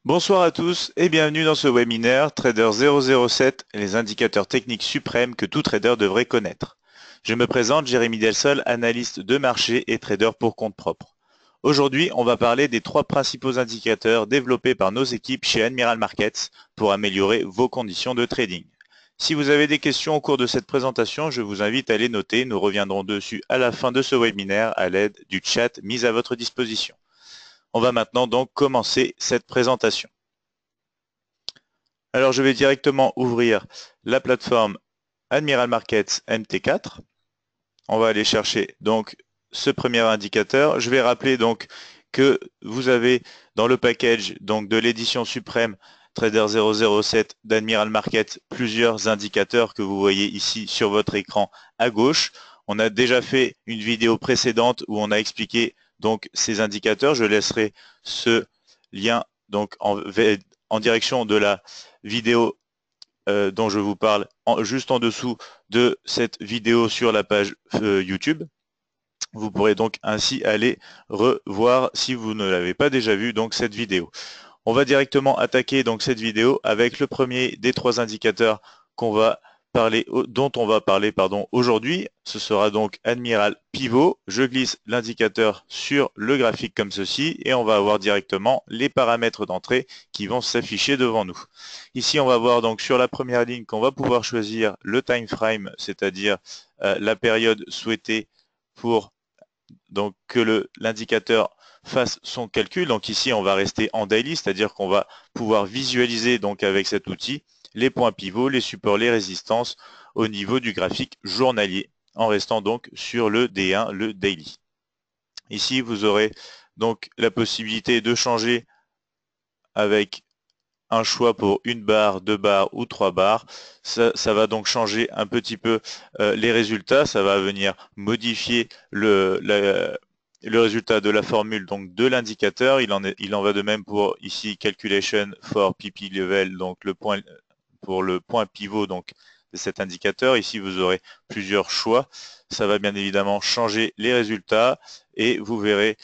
Bonsoir à tous et bienvenue dans ce webinaire Trader 007, les indicateurs techniques suprêmes que tout trader devrait connaître. Je me présente, Jérémy Delsol, analyste de marché et trader pour compte propre. Aujourd'hui, on va parler des trois principaux indicateurs développés par nos équipes chez Admiral Markets pour améliorer vos conditions de trading. Si vous avez des questions au cours de cette présentation, je vous invite à les noter. Nous reviendrons dessus à la fin de ce webinaire à l'aide du chat mis à votre disposition. On va maintenant donc commencer cette présentation. Alors je vais directement ouvrir la plateforme Admiral Markets MT4. On va aller chercher donc ce premier indicateur. Je vais rappeler donc que vous avez dans le package donc de l'édition suprême Trader 007 d'Admiral Markets plusieurs indicateurs que vous voyez ici sur votre écran à gauche. On a déjà fait une vidéo précédente où on a expliqué donc ces indicateurs. Je laisserai ce lien donc en direction de la vidéo dont je vous parle juste en dessous de cette vidéo sur la page YouTube. Vous pourrez donc ainsi aller revoir si vous ne l'avez pas déjà vu donc cette vidéo. On va directement attaquer donc cette vidéo avec le premier des trois indicateurs dont on va parler aujourd'hui. Ce sera donc Admiral Pivot. Je glisse l'indicateur sur le graphique comme ceci et on va avoir directement les paramètres d'entrée qui vont s'afficher devant nous. Ici, on va voir donc sur la première ligne qu'on va pouvoir choisir le time frame, c'est-à-dire la période souhaitée pour donc que l'indicateur fasse son calcul. Donc ici, on va rester en daily, c'est-à-dire qu'on va pouvoir visualiser donc avec cet outil les points pivots, les supports, les résistances au niveau du graphique journalier, en restant donc sur le D1, le daily. Ici, vous aurez donc la possibilité de changer avec un choix pour une barre, deux barres ou trois barres. Ça va donc changer un petit peu les résultats. Ça va venir modifier le résultat de la formule donc de l'indicateur. Il en va de même pour ici calculation for PP level, donc pour le point pivot donc de cet indicateur. Ici vous aurez plusieurs choix. Ça va bien évidemment changer les résultats et vous verrez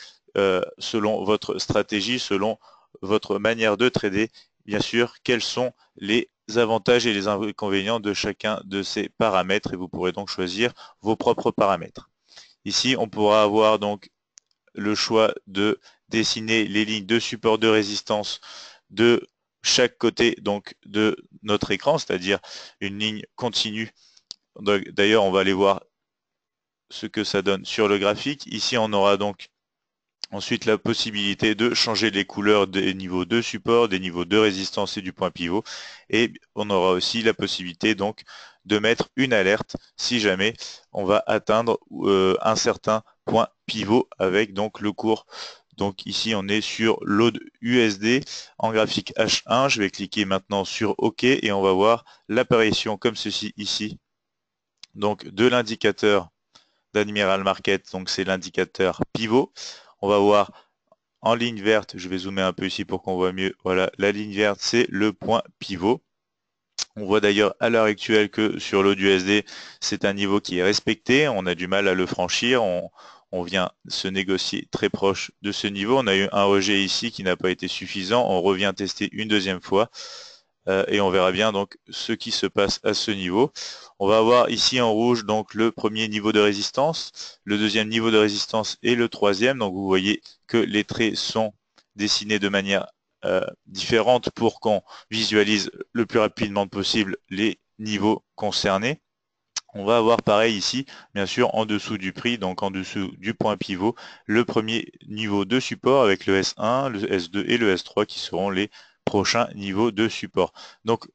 selon votre stratégie, selon votre manière de trader, bien sûr, quels sont les avantages et les inconvénients de chacun de ces paramètres et vous pourrez donc choisir vos propres paramètres. Ici, on pourra avoir donc le choix de dessiner les lignes de support de résistance de chaque côté donc de notre écran, c'est-à-dire une ligne continue. D'ailleurs, on va aller voir ce que ça donne sur le graphique. Ici, on aura donc ensuite, la possibilité de changer les couleurs des niveaux de support, des niveaux de résistance et du point pivot. Et on aura aussi la possibilité donc de mettre une alerte si jamais on va atteindre un certain point pivot avec donc le cours. Donc ici, on est sur l'AUD USD en graphique H1. Je vais cliquer maintenant sur OK et on va voir l'apparition comme ceci ici. Donc de l'indicateur d'Admiral Market, donc c'est l'indicateur pivot. On va voir en ligne verte, je vais zoomer un peu ici pour qu'on voit mieux. Voilà, la ligne verte, c'est le point pivot. On voit d'ailleurs à l'heure actuelle que sur l'AUD-USD, c'est un niveau qui est respecté. On a du mal à le franchir. On vient se négocier très proche de ce niveau. On a eu un rejet ici qui n'a pas été suffisant. On revient tester une deuxième fois. Et on verra bien donc ce qui se passe à ce niveau. On va avoir ici en rouge donc le premier niveau de résistance, le deuxième niveau de résistance et le troisième. Donc vous voyez que les traits sont dessinés de manière différente pour qu'on visualise le plus rapidement possible les niveaux concernés. On va avoir pareil ici, bien sûr, en dessous du prix, donc en dessous du point pivot, le premier niveau de support avec le S1, le S2 et le S3 qui seront les prochains niveaux de support. Donc,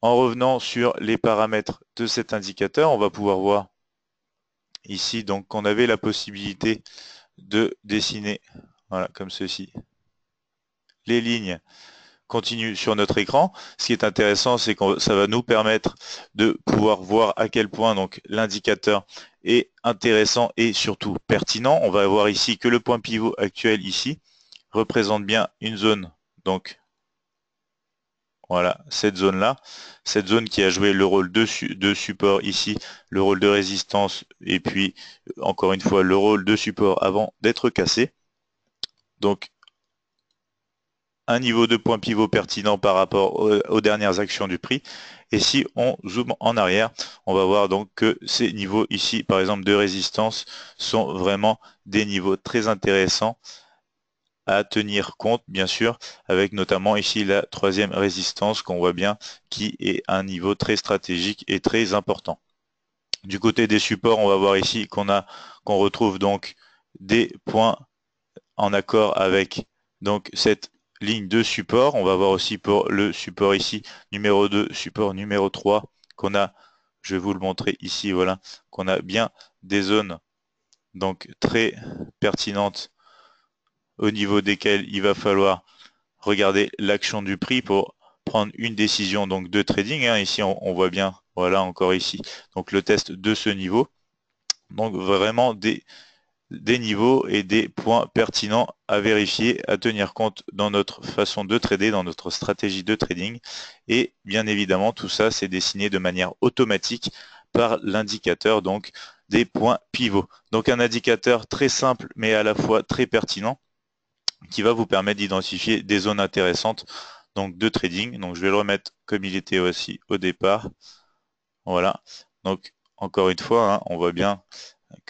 en revenant sur les paramètres de cet indicateur, on va pouvoir voir ici donc qu'on avait la possibilité de dessiner, voilà, comme ceci, les lignes continues sur notre écran. Ce qui est intéressant, c'est que ça va nous permettre de pouvoir voir à quel point donc l'indicateur est intéressant et surtout pertinent. On va voir ici que le point pivot actuel ici représente bien une zone, donc voilà, cette zone-là, cette zone qui a joué le rôle de support ici, le rôle de résistance et puis encore une fois le rôle de support avant d'être cassé. Donc un niveau de point pivot pertinent par rapport aux dernières actions du prix. Et si on zoome en arrière, on va voir donc que ces niveaux ici, par exemple de résistance, sont vraiment des niveaux très intéressants à tenir compte, bien sûr, avec notamment ici la troisième résistance qu'on voit bien, qui est un niveau très stratégique et très important. Du côté des supports, on va voir ici qu'on retrouve donc des points en accord avec donc cette ligne de support. On va voir aussi pour le support ici, numéro 2, support numéro 3, qu'on a, je vais vous le montrer ici, voilà, qu'on a bien des zones donc très pertinentes au niveau desquelles il va falloir regarder l'action du prix pour prendre une décision donc de trading. Ici, on voit bien, voilà, encore ici, donc le test de ce niveau. Donc vraiment des niveaux et des points pertinents à vérifier, à tenir compte dans notre façon de trader, dans notre stratégie de trading. Et bien évidemment, tout ça, c'est dessiné de manière automatique par l'indicateur donc des points pivots. Donc un indicateur très simple, mais à la fois très pertinent, qui va vous permettre d'identifier des zones intéressantes donc de trading. Donc je vais le remettre comme il était aussi au départ. Voilà. Donc encore une fois, on voit bien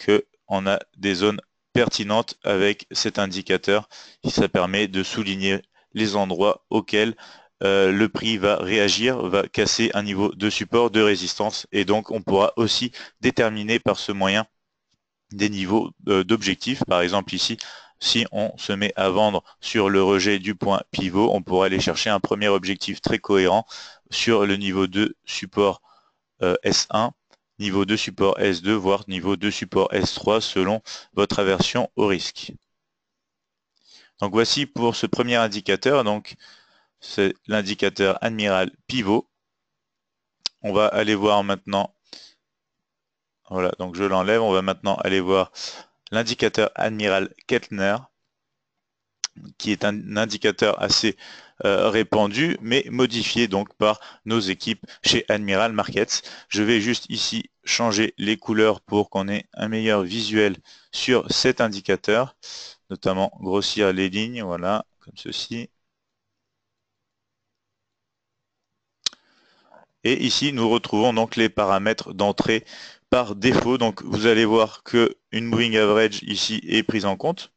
qu'on a des zones pertinentes avec cet indicateur. Ça permet de souligner les endroits auxquels le prix va réagir, va casser un niveau de support, de résistance. Et donc on pourra aussi déterminer par ce moyen des niveaux d'objectifs. Par exemple ici, si on se met à vendre sur le rejet du point pivot, on pourra aller chercher un premier objectif très cohérent sur le niveau de support S1, niveau de support S2, voire niveau de support S3 selon votre aversion au risque. Donc voici pour ce premier indicateur, donc c'est l'indicateur Admiral Pivot. On va aller voir maintenant, voilà, donc je l'enlève, on va maintenant aller voir l'indicateur Admiral Keltner, qui est un indicateur assez répandu, mais modifié donc par nos équipes chez Admiral Markets. Je vais juste ici changer les couleurs pour qu'on ait un meilleur visuel sur cet indicateur, notamment grossir les lignes, voilà, comme ceci. Et ici, nous retrouvons donc les paramètres d'entrée par défaut. Donc, vous allez voir que une moving average ici est prise en compte.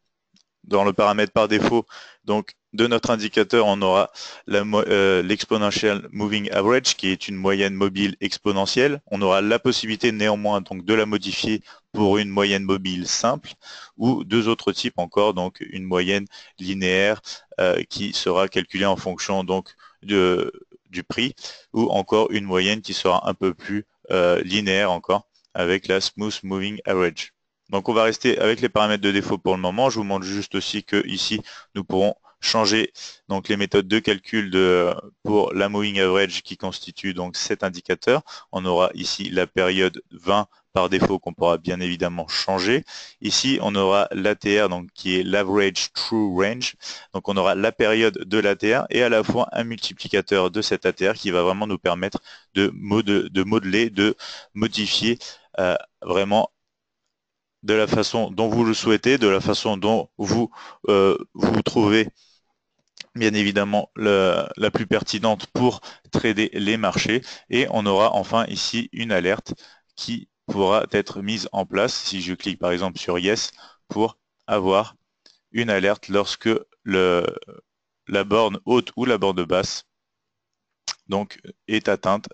Dans le paramètre par défaut, donc de notre indicateur, on aura l'exponential moving average, qui est une moyenne mobile exponentielle. On aura la possibilité néanmoins donc de la modifier pour une moyenne mobile simple, ou deux autres types encore, donc une moyenne linéaire qui sera calculée en fonction donc du prix, ou encore une moyenne qui sera un peu plus linéaire encore, avec la smooth moving average. Donc on va rester avec les paramètres de défaut pour le moment. Je vous montre juste aussi que ici nous pourrons changer donc les méthodes de calcul pour la moving average qui constitue donc cet indicateur. On aura ici la période 20 par défaut qu'on pourra bien évidemment changer. Ici on aura l'ATR donc qui est l'average true range. Donc on aura la période de l'ATR et à la fois un multiplicateur de cet ATR qui va vraiment nous permettre de modeler, de modifier vraiment de la façon dont vous le souhaitez, de la façon dont vous vous trouvez bien évidemment la plus pertinente pour trader les marchés. Et on aura enfin ici une alerte qui pourra être mise en place si je clique par exemple sur Yes pour avoir une alerte lorsque la borne haute ou la borne basse donc est atteinte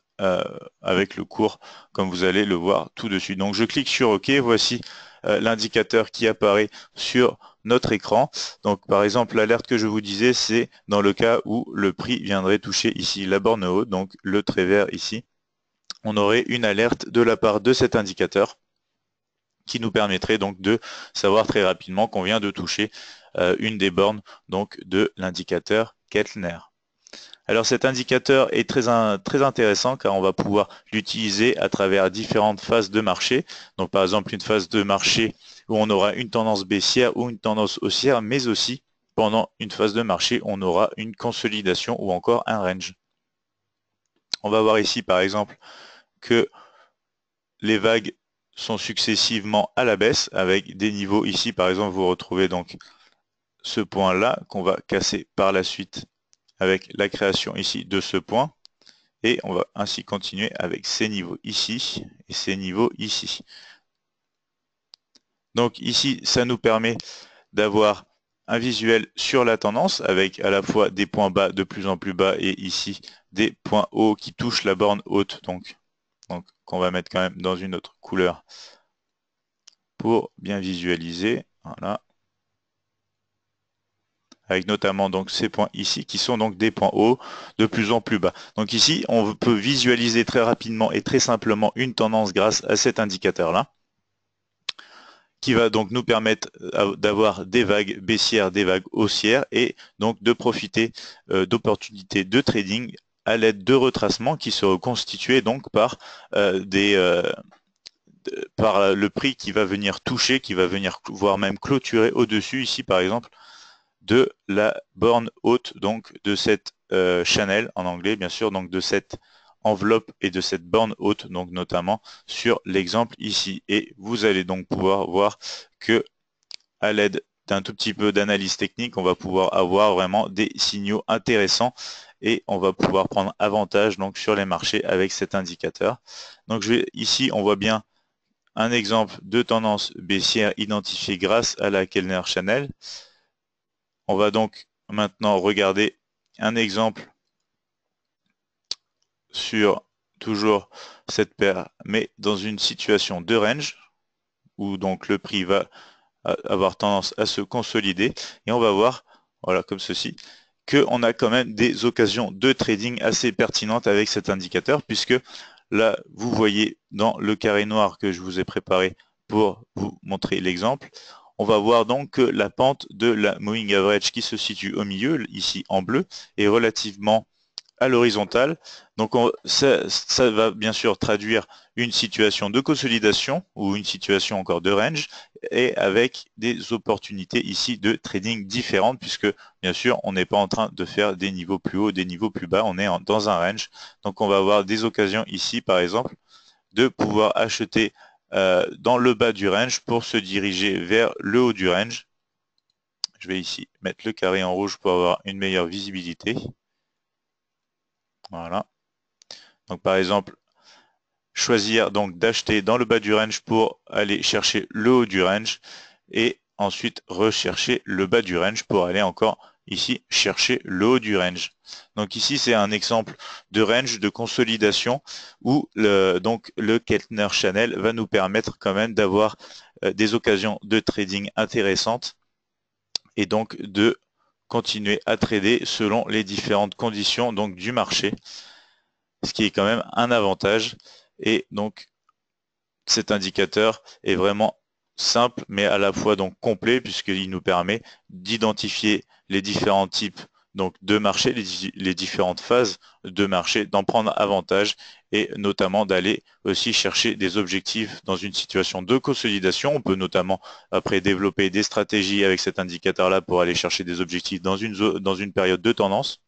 avec le cours comme vous allez le voir tout de suite. Donc je clique sur OK, voici l'indicateur qui apparaît sur notre écran. Donc par exemple l'alerte que je vous disais, c'est dans le cas où le prix viendrait toucher ici la borne haute, donc le trait vert ici. On aurait une alerte de la part de cet indicateur qui nous permettrait donc de savoir très rapidement qu'on vient de toucher une des bornes donc de l'indicateur Keltner. Alors cet indicateur est très intéressant car on va pouvoir l'utiliser à travers différentes phases de marché. Donc par exemple une phase de marché où on aura une tendance baissière ou une tendance haussière, mais aussi pendant une phase de marché on aura une consolidation ou encore un range. On va voir ici par exemple que les vagues sont successivement à la baisse avec des niveaux ici par exemple vous retrouvez donc ce point là qu'on va casser par la suite avec la création ici de ce point. Et on va ainsi continuer avec ces niveaux ici et ces niveaux ici. Donc ici, ça nous permet d'avoir un visuel sur la tendance avec à la fois des points bas de plus en plus bas et ici des points hauts qui touchent la borne haute. Donc qu'on va mettre quand même dans une autre couleur pour bien visualiser. Voilà. Avec notamment donc ces points ici qui sont donc des points hauts de plus en plus bas. Donc ici, on peut visualiser très rapidement et très simplement une tendance grâce à cet indicateur-là, qui va donc nous permettre d'avoir des vagues baissières, des vagues haussières et donc de profiter d'opportunités de trading à l'aide de retracements qui seront constitués donc par par le prix qui va venir toucher, qui va venir voire même clôturer au-dessus ici par exemple de la borne haute donc de cette channel en anglais bien sûr, donc de cette enveloppe et de cette borne haute, donc notamment sur l'exemple ici. Et vous allez donc pouvoir voir que à l'aide d'un tout petit peu d'analyse technique, on va pouvoir avoir vraiment des signaux intéressants et on va pouvoir prendre avantage donc sur les marchés avec cet indicateur. Donc ici on voit bien un exemple de tendance baissière identifiée grâce à la Kellner Channel. On va donc maintenant regarder un exemple sur toujours cette paire, mais dans une situation de range, où donc le prix va avoir tendance à se consolider, et on va voir, voilà, comme ceci, qu'on a quand même des occasions de trading assez pertinentes avec cet indicateur, puisque là, vous voyez dans le carré noir que je vous ai préparé pour vous montrer l'exemple, on va voir donc que la pente de la moving average qui se situe au milieu, ici en bleu, est relativement à l'horizontale. Donc ça va bien sûr traduire une situation de consolidation ou une situation encore de range et avec des opportunités ici de trading différentes puisque bien sûr on n'est pas en train de faire des niveaux plus hauts, des niveaux plus bas, on est dans un range. Donc on va avoir des occasions ici par exemple de pouvoir acheter dans le bas du range pour se diriger vers le haut du range. Je vais ici mettre le carré en rouge pour avoir une meilleure visibilité. Voilà. Donc par exemple, choisir donc d'acheter dans le bas du range pour aller chercher le haut du range et ensuite rechercher le bas du range pour aller encore ici chercher le haut du range. Donc ici c'est un exemple de range de consolidation où donc le Keltner Channel va nous permettre quand même d'avoir des occasions de trading intéressantes et donc de continuer à trader selon les différentes conditions donc du marché, ce qui est quand même un avantage. Et donc cet indicateur est vraiment simple mais à la fois donc complet puisqu'il nous permet d'identifier les différents types donc de marché, les différentes phases de marché, d'en prendre avantage et notamment d'aller aussi chercher des objectifs dans une situation de consolidation. On peut notamment après développer des stratégies avec cet indicateur-là pour aller chercher des objectifs dans une période de tendance.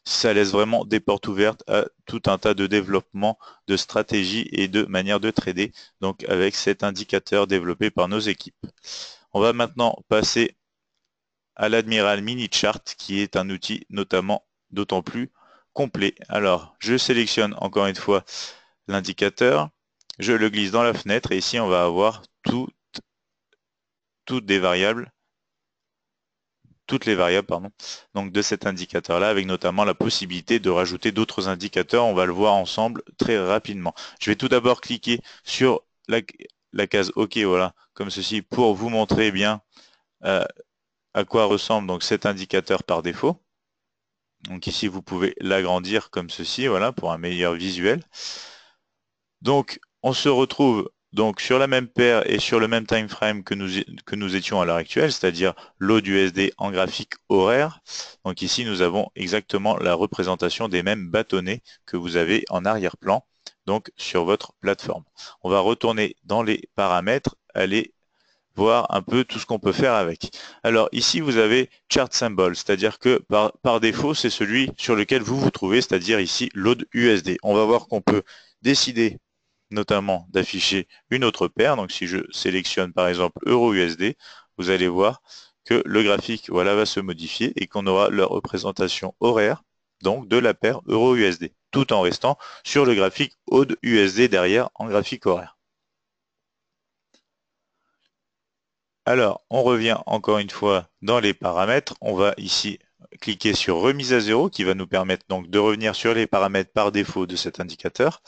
Ça laisse vraiment des portes ouvertes à tout un tas de développements, de stratégies et de manières de trader, donc avec cet indicateur développé par nos équipes. On va maintenant passer à l'Admiral Mini Chart, qui est un outil notamment d'autant plus complet. Alors, je sélectionne encore une fois l'indicateur, je le glisse dans la fenêtre et ici on va avoir toutes les variables pardon, donc de cet indicateur-là, avec notamment la possibilité de rajouter d'autres indicateurs. On va le voir ensemble très rapidement. Je vais tout d'abord cliquer sur la case OK, voilà, comme ceci, pour vous montrer bien à quoi ressemble donc cet indicateur par défaut. Donc ici, vous pouvez l'agrandir comme ceci, voilà, pour un meilleur visuel. Donc, on se retrouve donc sur la même paire et sur le même time frame que nous étions à l'heure actuelle, c'est-à-dire l'eau du USD en graphique horaire. Donc ici, nous avons exactement la représentation des mêmes bâtonnets que vous avez en arrière-plan, donc sur votre plateforme. On va retourner dans les paramètres, aller voir un peu tout ce qu'on peut faire avec. Alors ici, vous avez Chart Symbol, c'est-à-dire que par défaut, c'est celui sur lequel vous vous trouvez, c'est-à-dire ici l'ode USD. On va voir qu'on peut décider notamment d'afficher une autre paire. Donc si je sélectionne par exemple Euro-USD, vous allez voir que le graphique voilà, va se modifier et qu'on aura la représentation horaire donc de la paire euro-USD, tout en restant sur le graphique AUD-USD derrière en graphique horaire. Alors, on revient encore une fois dans les paramètres. On va ici cliquer sur remise à zéro qui va nous permettre donc de revenir sur les paramètres par défaut de cet indicateur.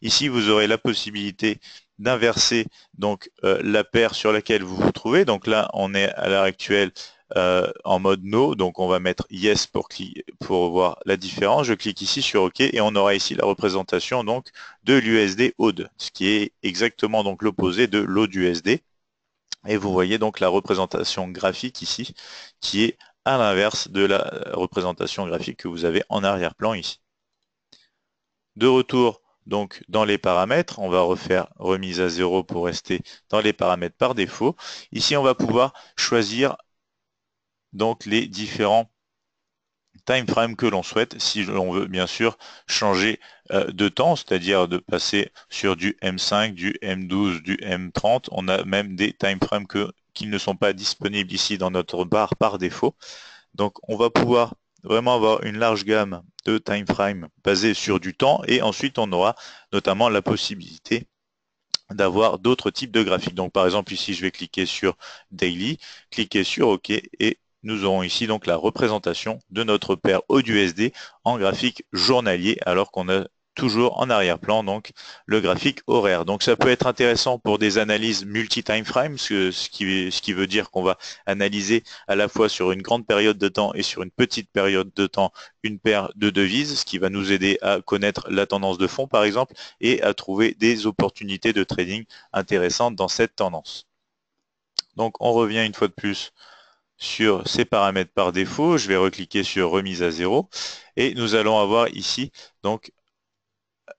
Ici, vous aurez la possibilité d'inverser donc la paire sur laquelle vous vous trouvez. Donc là, on est à l'heure actuelle en mode no, donc on va mettre yes pour voir la différence. Je clique ici sur OK et on aura ici la représentation donc de l'USD AUD, ce qui est exactement donc l'opposé de l'AUD-USD. Et vous voyez donc la représentation graphique ici qui est à l'inverse de la représentation graphique que vous avez en arrière-plan ici. De retour donc dans les paramètres, on va refaire remise à zéro pour rester dans les paramètres par défaut. Ici, on va pouvoir choisir donc les différents time frames que l'on souhaite, si l'on veut bien sûr changer de temps, c'est-à-dire de passer sur du M5, du M12, du M30. On a même des time frames qui ne sont pas disponibles ici dans notre barre par défaut. Donc on va pouvoir vraiment avoir une large gamme de time frames basés sur du temps et ensuite on aura notamment la possibilité d'avoir d'autres types de graphiques. Donc par exemple ici je vais cliquer sur Daily, cliquer sur OK et nous aurons ici donc la représentation de notre paire AUD-USD en graphique journalier alors qu'on a toujours en arrière-plan donc le graphique horaire. Donc ça peut être intéressant pour des analyses multi-time frame, ce qui veut dire qu'on va analyser à la fois sur une grande période de temps et sur une petite période de temps une paire de devises, ce qui va nous aider à connaître la tendance de fond par exemple et à trouver des opportunités de trading intéressantes dans cette tendance. Donc on revient une fois de plus sur ces paramètres par défaut. Je vais recliquer sur remise à zéro et nous allons avoir ici donc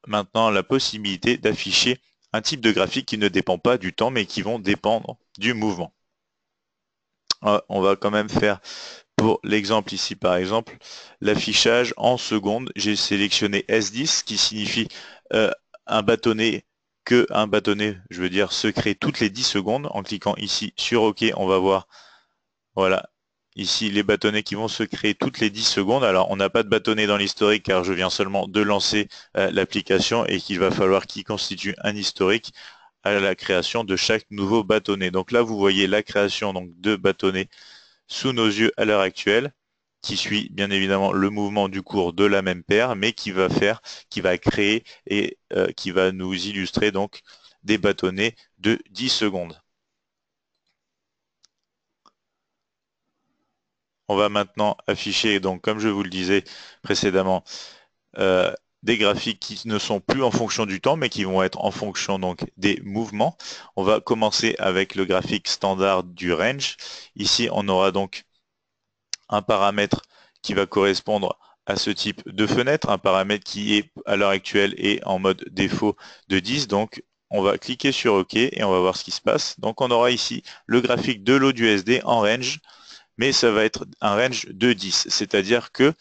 maintenant la possibilité d'afficher un type de graphique qui ne dépend pas du temps mais qui vont dépendre du mouvement. On va quand même faire pour l'exemple ici par exemple l'affichage en secondes. J'ai sélectionné S10 qui signifie un bâtonnet je veux dire, se crée toutes les 10 secondes. En cliquant ici sur OK, on va voir, voilà, ici les bâtonnets qui vont se créer toutes les 10 secondes. Alors, on n'a pas de bâtonnet dans l'historique car je viens seulement de lancer l'application et qu'il va falloir qu'il constitue un historique à la création de chaque nouveau bâtonnet. Donc là, vous voyez la création donc, de bâtonnets sous nos yeux à l'heure actuelle, qui suit bien évidemment le mouvement du cours de la même paire, mais qui va créer et qui va nous illustrer donc des bâtonnets de 10 secondes. On va maintenant afficher, donc comme je vous le disais précédemment, des graphiques qui ne sont plus en fonction du temps, mais qui vont être en fonction donc des mouvements. On va commencer avec le graphique standard du range. Ici, on aura donc un paramètre qui va correspondre à ce type de fenêtre, un paramètre qui est à l'heure actuelle est en mode défaut de 10. Donc on va cliquer sur OK et on va voir ce qui se passe. Donc on aura ici le graphique de l'AUD-USD en range, mais ça va être un range de 10. C'est-à-dire que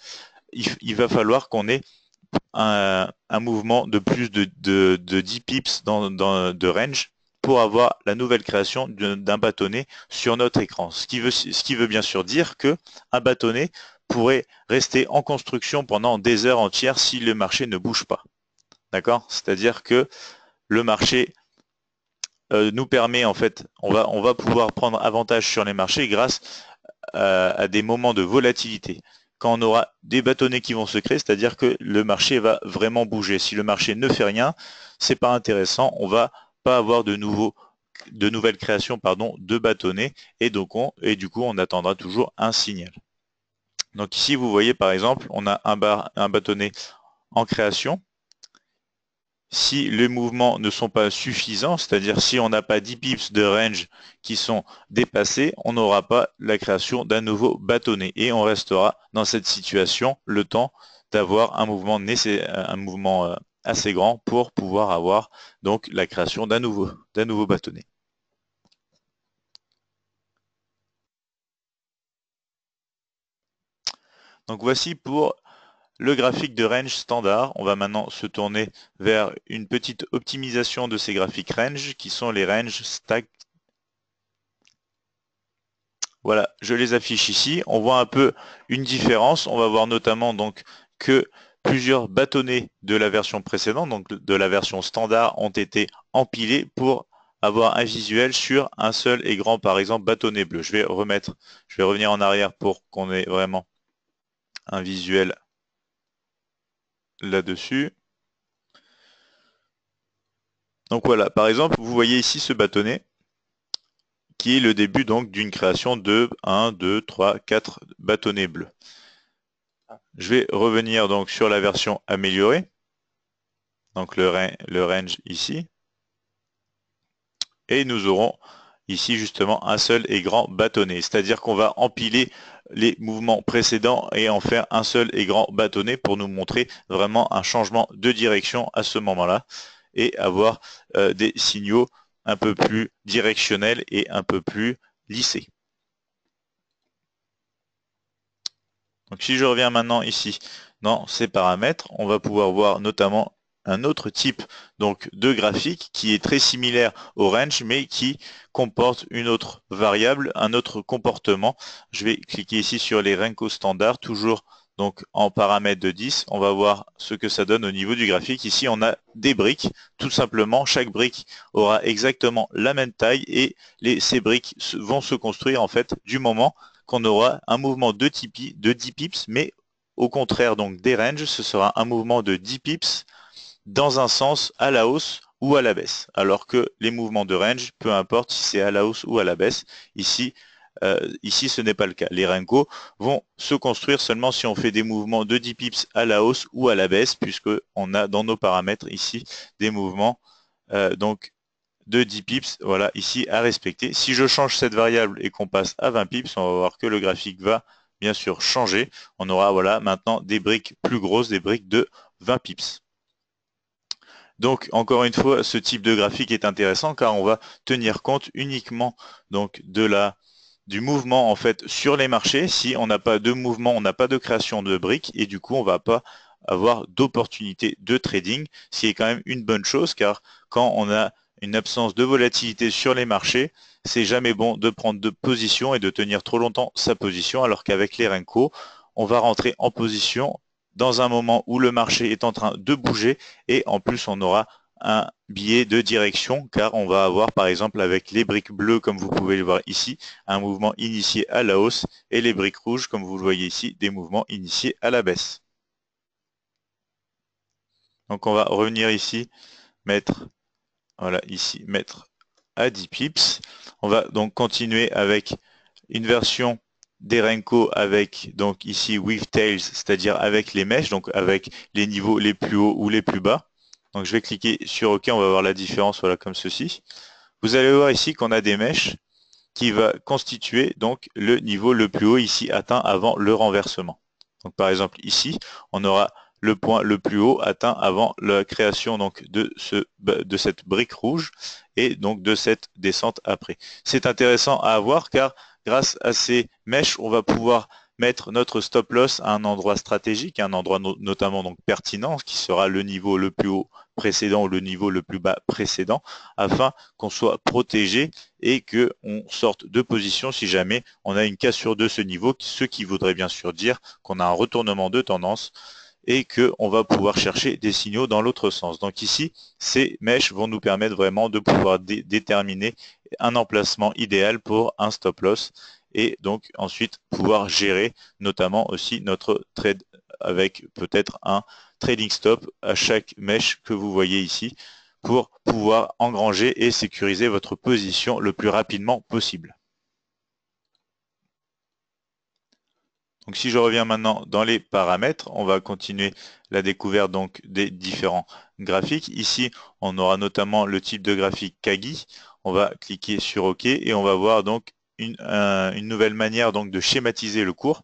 il va falloir qu'on ait un mouvement de plus de 10 pips de range pour avoir la nouvelle création d'un bâtonnet sur notre écran. Ce qui veut bien sûr dire que un bâtonnet pourrait rester en construction pendant des heures entières si le marché ne bouge pas. D'accord? C'est-à-dire que le marché nous permet, en fait, on va pouvoir prendre avantage sur les marchés grâce à des moments de volatilité. Quand on aura des bâtonnets qui vont se créer, c'est-à-dire que le marché va vraiment bouger. Si le marché ne fait rien, c'est pas intéressant. On va pas avoir de nouvelles créations de bâtonnets et du coup on attendra toujours un signal. Donc ici vous voyez par exemple on a un bâtonnet en création. Si les mouvements ne sont pas suffisants, c'est-à-dire si on n'a pas 10 pips de range qui sont dépassés, on n'aura pas la création d'un nouveau bâtonnet et on restera dans cette situation le temps d'avoir un mouvement assez grand pour pouvoir avoir donc la création d'un nouveau bâtonnet. Donc voici pour le graphique de range standard. On va maintenant se tourner vers une petite optimisation de ces graphiques range qui sont les range stack. Voilà, je les affiche ici. On voit un peu une différence. On va voir notamment donc que plusieurs bâtonnets de la version précédente, donc de la version standard, ont été empilés pour avoir un visuel sur un seul et grand, par exemple, bâtonnet bleu. Je vais revenir en arrière pour qu'on ait vraiment un visuel là-dessus. Donc voilà, par exemple, vous voyez ici ce bâtonnet qui est le début donc d'une création de 1, 2, 3, 4 bâtonnets bleus. Je vais revenir donc sur la version améliorée, donc le range ici, et nous aurons ici justement un seul et grand bâtonnet, c'est-à-dire qu'on va empiler les mouvements précédents et en faire un seul et grand bâtonnet pour nous montrer vraiment un changement de direction à ce moment-là et avoir des signaux un peu plus directionnels et un peu plus lissés. Donc si je reviens maintenant ici dans ces paramètres, on va pouvoir voir notamment un autre type donc de graphique qui est très similaire au range mais qui comporte une autre variable, un autre comportement. Je vais cliquer ici sur les Renko standards, toujours donc en paramètres de 10. On va voir ce que ça donne au niveau du graphique. Ici on a des briques, tout simplement chaque brique aura exactement la même taille et ces briques vont se construire en fait du moment qu'on aura un mouvement de 10 pips, mais au contraire donc des ranges, ce sera un mouvement de 10 pips dans un sens à la hausse ou à la baisse. Alors que les mouvements de range, peu importe si c'est à la hausse ou à la baisse, ici ce n'est pas le cas. Les Renko vont se construire seulement si on fait des mouvements de 10 pips à la hausse ou à la baisse, puisque on a dans nos paramètres ici des mouvements donc de 10 pips, voilà, ici à respecter. Si je change cette variable et qu'on passe à 20 pips, on va voir que le graphique va bien sûr changer. On aura voilà maintenant des briques plus grosses, des briques de 20 pips. Donc encore une fois, ce type de graphique est intéressant car on va tenir compte uniquement donc du mouvement en fait sur les marchés. Si on n'a pas de mouvement, on n'a pas de création de briques et du coup on va pas avoir d'opportunité de trading, ce qui est quand même une bonne chose car quand on a une absence de volatilité sur les marchés, c'est jamais bon de prendre de position et de tenir trop longtemps sa position alors qu'avec les Renko, on va rentrer en position dans un moment où le marché est en train de bouger et en plus on aura un biais de direction car on va avoir par exemple avec les briques bleues comme vous pouvez le voir ici un mouvement initié à la hausse et les briques rouges comme vous le voyez ici des mouvements initiés à la baisse. Donc on va revenir ici mettre voilà ici mettre à 10 pips. On va donc continuer avec une version des Renko avec donc ici with tails, c'est-à-dire avec les mèches, donc avec les niveaux les plus hauts ou les plus bas. Donc je vais cliquer sur OK, on va voir la différence, voilà comme ceci. Vous allez voir ici qu'on a des mèches qui va constituer donc le niveau le plus haut ici atteint avant le renversement. Donc par exemple ici, on aura le point le plus haut atteint avant la création donc de cette brique rouge et donc de cette descente après. C'est intéressant à avoir car grâce à ces mèches, on va pouvoir mettre notre stop loss à un endroit stratégique, un endroit notamment donc pertinent, qui sera le niveau le plus haut précédent ou le niveau le plus bas précédent, afin qu'on soit protégé et qu'on sorte de position si jamais on a une cassure de ce niveau, ce qui voudrait bien sûr dire qu'on a un retournement de tendance et qu'on va pouvoir chercher des signaux dans l'autre sens. Donc ici, ces mèches vont nous permettre vraiment de pouvoir déterminer un emplacement idéal pour un stop loss et donc ensuite pouvoir gérer notamment aussi notre trade avec peut-être un trading stop à chaque mèche que vous voyez ici pour pouvoir engranger et sécuriser votre position le plus rapidement possible. Donc si je reviens maintenant dans les paramètres, on va continuer la découverte donc des différents graphiques. Ici, on aura notamment le type de graphique Kagi. On va cliquer sur OK et on va voir donc une nouvelle manière donc de schématiser le cours.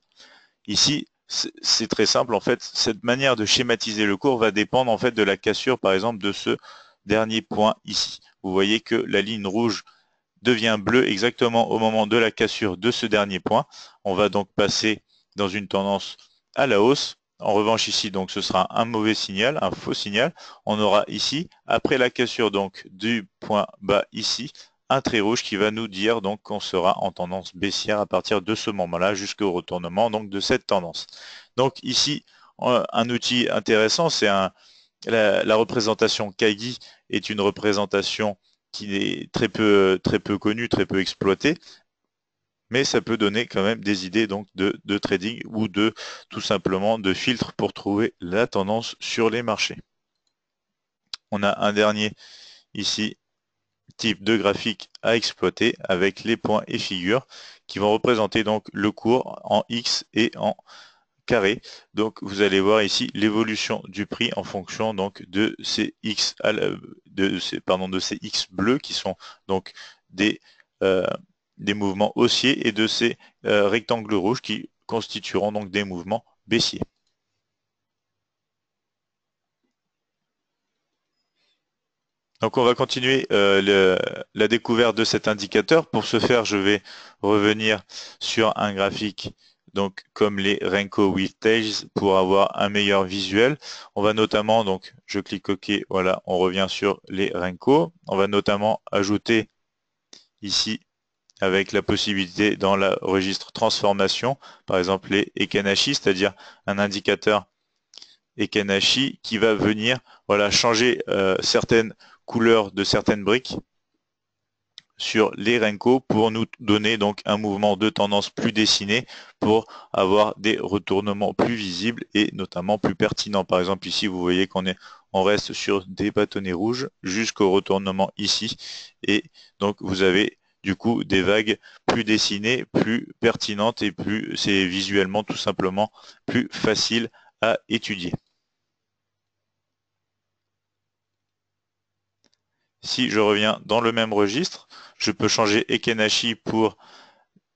Ici, c'est très simple en fait. Cette manière de schématiser le cours va dépendre en fait de la cassure par exemple de ce dernier point ici. Vous voyez que la ligne rouge devient bleue exactement au moment de la cassure de ce dernier point. On va donc passer dans une tendance à la hausse. En revanche ici, donc ce sera un mauvais signal, un faux signal. On aura ici, après la cassure donc du point bas ici, un trait rouge qui va nous dire donc qu'on sera en tendance baissière à partir de ce moment-là jusqu'au retournement donc de cette tendance. Donc ici, un outil intéressant, c'est la représentation Kaigi est une représentation qui est très peu connue, très peu exploitée, mais ça peut donner quand même des idées donc de trading ou de tout simplement de filtres pour trouver la tendance sur les marchés. On a un dernier ici type de graphique à exploiter avec les points et figures qui vont représenter donc le cours en X et en carré. Donc vous allez voir ici l'évolution du prix en fonction donc de ces X de ces X bleus qui sont donc euh, des mouvements haussiers et de ces rectangles rouges qui constitueront donc des mouvements baissiers. Donc on va continuer la découverte de cet indicateur. Pour ce faire, je vais revenir sur un graphique donc comme les Renko with Tails pour avoir un meilleur visuel. On va notamment, donc je clique OK, voilà, on revient sur les Renko. On va notamment ajouter ici avec la possibilité dans le registre transformation, par exemple les Ekanashi, c'est-à-dire un indicateur Ekanashi qui va venir voilà, changer certaines couleurs de certaines briques sur les Renko pour nous donner donc un mouvement de tendance plus dessiné pour avoir des retournements plus visibles et notamment plus pertinents. Par exemple ici vous voyez on reste sur des bâtonnets rouges jusqu'au retournement ici et donc vous avez du coup des vagues plus dessinées, plus pertinentes et plus c'est visuellement tout simplement plus facile à étudier. Si je reviens dans le même registre, je peux changer Ekenashi pour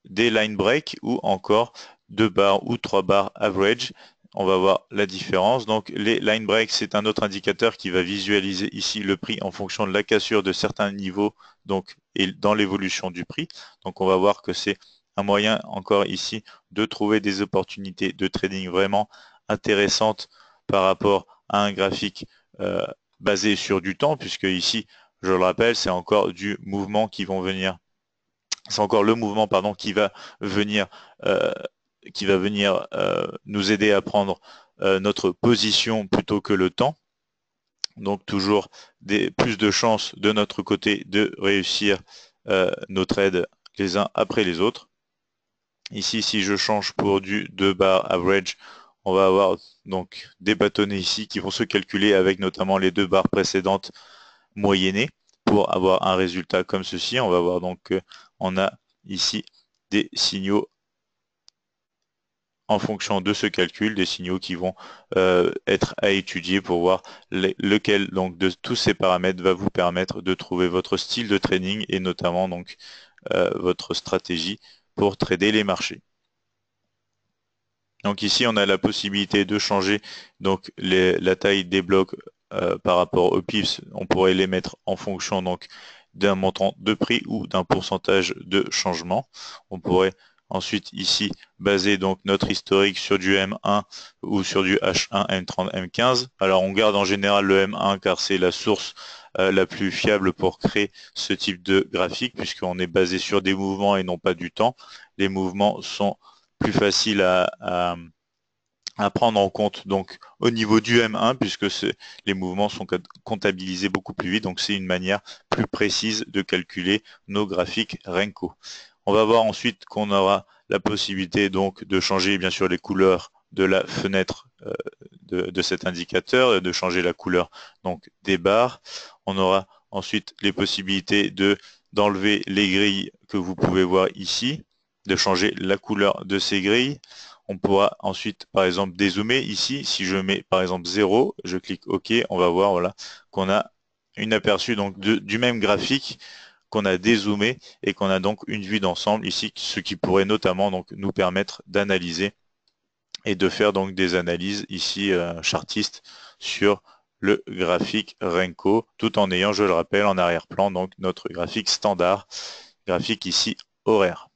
des line break ou encore 2 barres ou 3 barres average. On va voir la différence. Donc les line break, c'est un autre indicateur qui va visualiser ici le prix en fonction de la cassure de certains niveaux donc, et dans l'évolution du prix. Donc on va voir que c'est un moyen encore ici de trouver des opportunités de trading vraiment intéressantes par rapport à un graphique basé sur du temps, puisque ici, je le rappelle, c'est encore du mouvement qui vont venir c'est encore le mouvement pardon, euh, qui va venir nous aider à prendre notre position plutôt que le temps. Donc toujours plus de chances de notre côté de réussir nos trades les uns après les autres. Ici, si je change pour du 2 bar average, on va avoir donc des bâtonnets ici qui vont se calculer avec notamment les 2 barres précédentes moyennées pour avoir un résultat comme ceci. On va voir donc qu'on a ici des signaux en fonction de ce calcul, des signaux qui vont être à étudier pour voir lequel donc de tous ces paramètres va vous permettre de trouver votre style de trading et notamment donc votre stratégie pour trader les marchés. Donc ici on a la possibilité de changer donc la taille des blocs par rapport aux pips. On pourrait les mettre en fonction donc d'un montant de prix ou d'un pourcentage de changement. On pourrait ensuite ici baser donc notre historique sur du M1 ou sur du H1, M30, M15. Alors on garde en général le M1 car c'est la source la plus fiable pour créer ce type de graphique puisqu'on est basé sur des mouvements et non pas du temps. Les mouvements sont plus faciles à prendre en compte donc au niveau du M1 puisque les mouvements sont comptabilisés beaucoup plus vite, donc c'est une manière plus précise de calculer nos graphiques Renko. On va voir ensuite qu'on aura la possibilité donc de changer bien sûr les couleurs de la fenêtre de cet indicateur, de changer la couleur donc des barres. On aura ensuite les possibilités d'enlever les grilles que vous pouvez voir ici, de changer la couleur de ces grilles. On pourra ensuite, par exemple, dézoomer ici. Si je mets, par exemple, 0, je clique OK, on va voir voilà, qu'on a une aperçu donc, du même graphique qu'on a dézoomé et qu'on a donc une vue d'ensemble ici, ce qui pourrait notamment donc, nous permettre d'analyser et de faire donc des analyses ici chartistes sur le graphique Renko, tout en ayant, je le rappelle, en arrière-plan donc notre graphique standard, graphique ici horaire.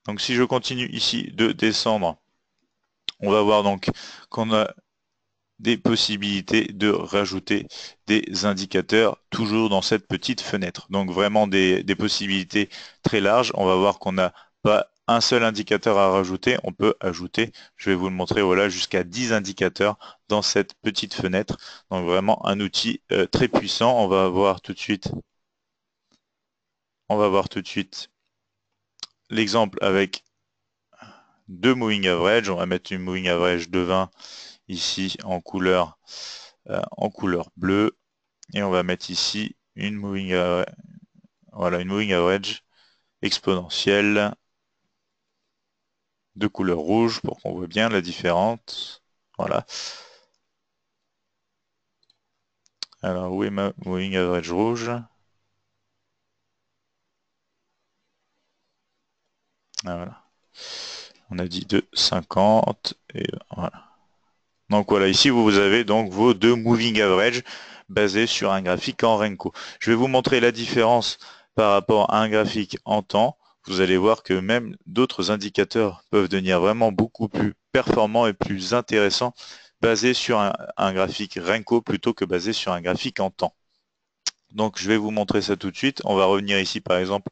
Donc si je continue ici de descendre, on va voir donc qu'on a des possibilités de rajouter des indicateurs toujours dans cette petite fenêtre. Donc vraiment des possibilités très larges. On va voir qu'on n'a pas un seul indicateur à rajouter. On peut ajouter, je vais vous le montrer, voilà, jusqu'à 10 indicateurs dans cette petite fenêtre. Donc vraiment un outil très puissant. On va voir tout de suite l'exemple avec deux moving average. On va mettre une moving average de 20 ici en couleur bleue. Et on va mettre ici voilà, une moving average exponentielle de couleur rouge pour qu'on voit bien la différence. Voilà. Alors, où est ma moving average rouge? Ah, voilà. On a dit de 50 et voilà. Donc voilà, ici vous avez donc vos deux moving average basés sur un graphique en Renko. Je vais vous montrer la différence par rapport à un graphique en temps. Vous allez voir que même d'autres indicateurs peuvent devenir vraiment beaucoup plus performants et plus intéressants basés sur un graphique Renko plutôt que basé sur un graphique en temps. Donc je vais vous montrer ça tout de suite. On va revenir ici par exemple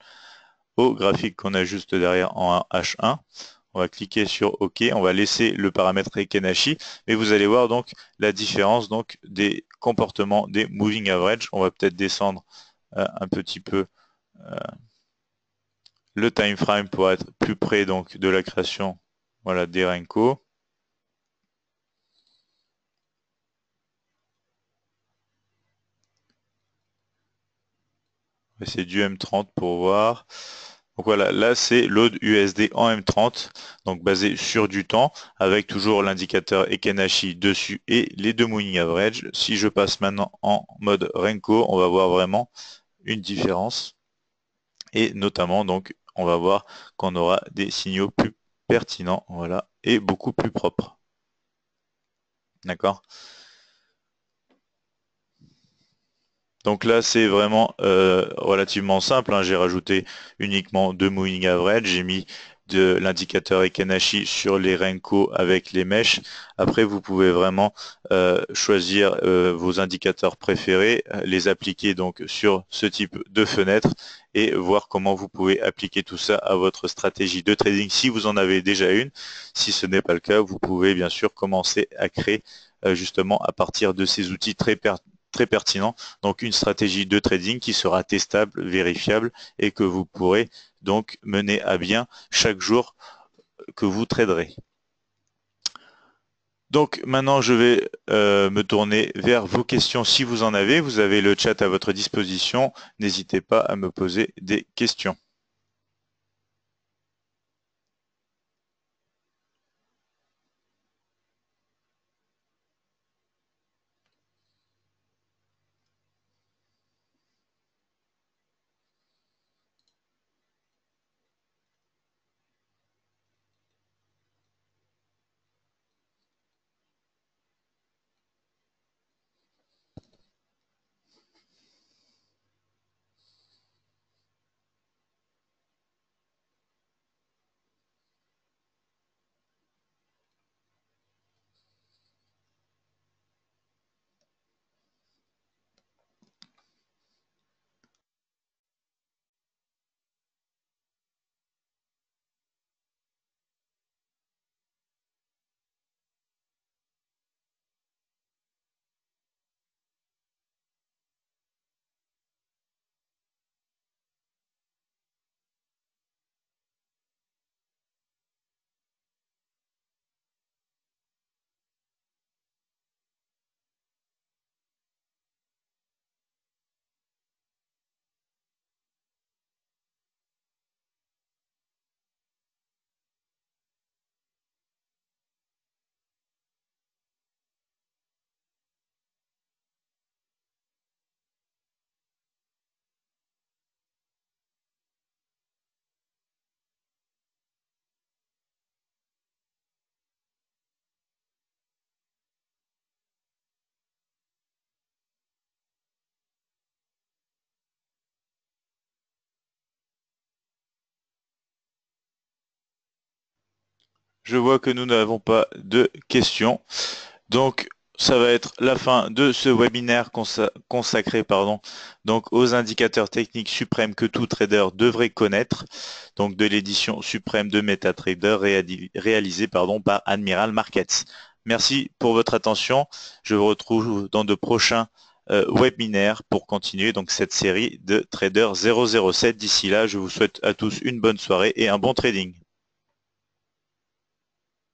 au graphique qu'on a juste derrière en H1. On va cliquer sur OK. On va laisser le paramètre Ekenashi. Mais vous allez voir donc la différence donc des comportements des moving average. On va peut-être descendre un petit peu le time frame pour être plus près donc de la création voilà, des Renko. C'est du M30 pour voir. Donc voilà, là c'est l'ode USD en M30, donc basé sur du temps, avec toujours l'indicateur Ekenashi dessus et les deux moving average. Si je passe maintenant en mode Renko, on va voir vraiment une différence. Et notamment, donc, on va voir qu'on aura des signaux plus pertinents, voilà, et beaucoup plus propres. D'accord? Donc là, c'est vraiment relativement simple, hein. J'ai rajouté uniquement deux moving average. J'ai mis de l'indicateur Ekenashi sur les Renko avec les mèches. Après, vous pouvez vraiment choisir vos indicateurs préférés, les appliquer donc sur ce type de fenêtre et voir comment vous pouvez appliquer tout ça à votre stratégie de trading si vous en avez déjà une. Si ce n'est pas le cas, vous pouvez bien sûr commencer à créer justement à partir de ces outils très pertinents donc une stratégie de trading qui sera testable, vérifiable et que vous pourrez donc mener à bien chaque jour que vous traderez. Donc maintenant, je vais me tourner vers vos questions si vous en avez. Vous avez le chat à votre disposition. N'hésitez pas à me poser des questions. Je vois que nous n'avons pas de questions. Donc, ça va être la fin de ce webinaire consacré donc aux indicateurs techniques suprêmes que tout trader devrait connaître, donc de l'édition suprême de MetaTrader réalisée par Admiral Markets. Merci pour votre attention. Je vous retrouve dans de prochains webinaires pour continuer donc cette série de Trader 007. D'ici là, je vous souhaite à tous une bonne soirée et un bon trading.